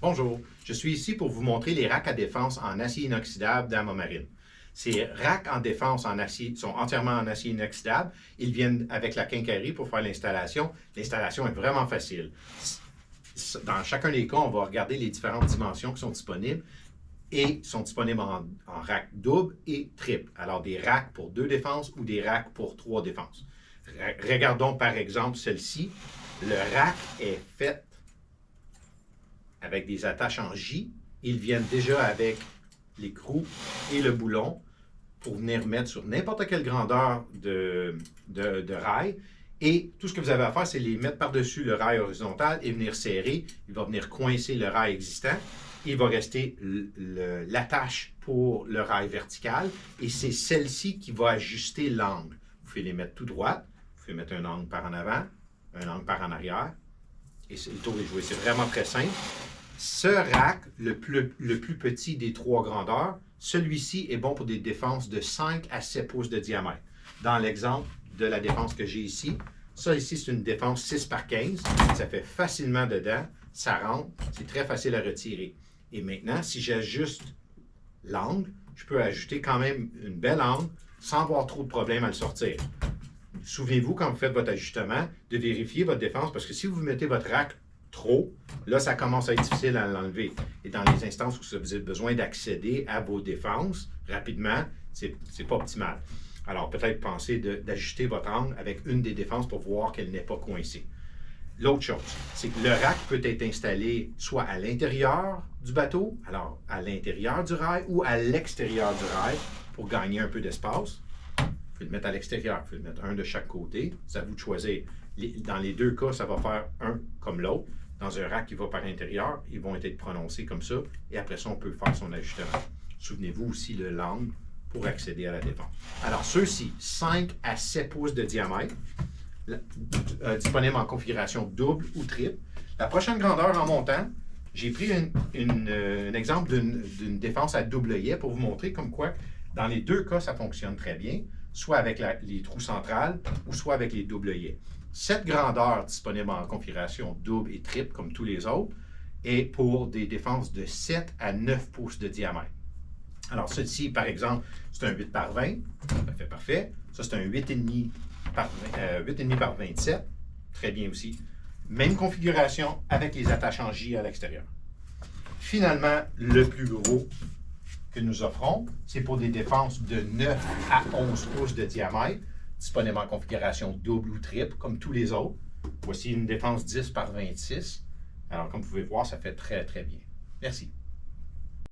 Bonjour, je suis ici pour vous montrer les racks à défense en acier inoxydable d'Armomarine. Ces racks en défense en acier sont entièrement en acier inoxydable. Ils viennent avec la quincaillerie pour faire l'installation. L'installation est vraiment facile. Dans chacun des cas, on va regarder les différentes dimensions qui sont disponibles et sont disponibles en rack double et triple. Alors, des racks pour 2 défenses ou des racks pour 3 défenses. Regardons par exemple celle-ci. Le rack est fait avec des attaches en J. Ils viennent déjà avec l'écrou et le boulon pour venir mettre sur n'importe quelle grandeur de rail. Et tout ce que vous avez à faire, c'est les mettre par-dessus le rail horizontal et venir serrer. Il va venir coincer le rail existant. Il va rester l'attache pour le rail vertical. Et c'est celle-ci qui va ajuster l'angle. Vous pouvez les mettre tout droit. Vous pouvez mettre un angle par en avant, un angle par en arrière. Et le tour est joué. C'est vraiment très simple. Ce rack, le plus petit des 3 grandeurs, celui-ci est bon pour des défenses de 5 à 7 pouces de diamètre. Dans l'exemple de la défense que j'ai ici, ça ici, c'est une défense 6 par 15. Ça fait facilement dedans, ça rentre, c'est très facile à retirer. Et maintenant, si j'ajuste l'angle, je peux ajouter quand même une belle angle sans avoir trop de problèmes à le sortir. Souvenez-vous, quand vous faites votre ajustement, de vérifier votre défense, parce que si vous mettez votre rack trop, là, ça commence à être difficile à l'enlever. Et dans les instances où vous avez besoin d'accéder à vos défenses rapidement, c'est pas optimal. Alors, peut-être pensez d'ajuster votre angle avec une des défenses pour voir qu'elle n'est pas coincée. L'autre chose, c'est que le rack peut être installé soit à l'intérieur du bateau, alors à l'intérieur du rail, ou à l'extérieur du rail pour gagner un peu d'espace. Vous pouvez le mettre à l'extérieur, vous pouvez le mettre un de chaque côté. C'est à vous de choisir. Dans les deux cas, ça va faire un comme l'autre. Dans un rack qui va par l'intérieur, ils vont être prononcés comme ça. Et après ça, on peut faire son ajustement. Souvenez-vous aussi de l'angle pour accéder à la défense. Alors, ceux-ci, 5 à 7 pouces de diamètre, disponibles en configuration double ou triple. La prochaine grandeur en montant, j'ai pris un exemple d'une défense à double œillet pour vous montrer comme quoi, dans les deux cas, ça fonctionne très bien, soit avec les trous centrales ou soit avec les double œillets. Cette grandeur disponible en configuration double et triple, comme tous les autres, est pour des défenses de 7 à 9 pouces de diamètre. Alors, ceci, par exemple, c'est un 8 par 20. Parfait, parfait. Ça, c'est un 8,5 par 27. Très bien aussi. Même configuration avec les attaches en J à l'extérieur. Finalement, le plus gros que nous offrons, c'est pour des défenses de 9 à 11 pouces de diamètre, disponible en configuration double ou triple, comme tous les autres. Voici une défense 10 par 26. Alors, comme vous pouvez voir, ça fait très, très bien. Merci.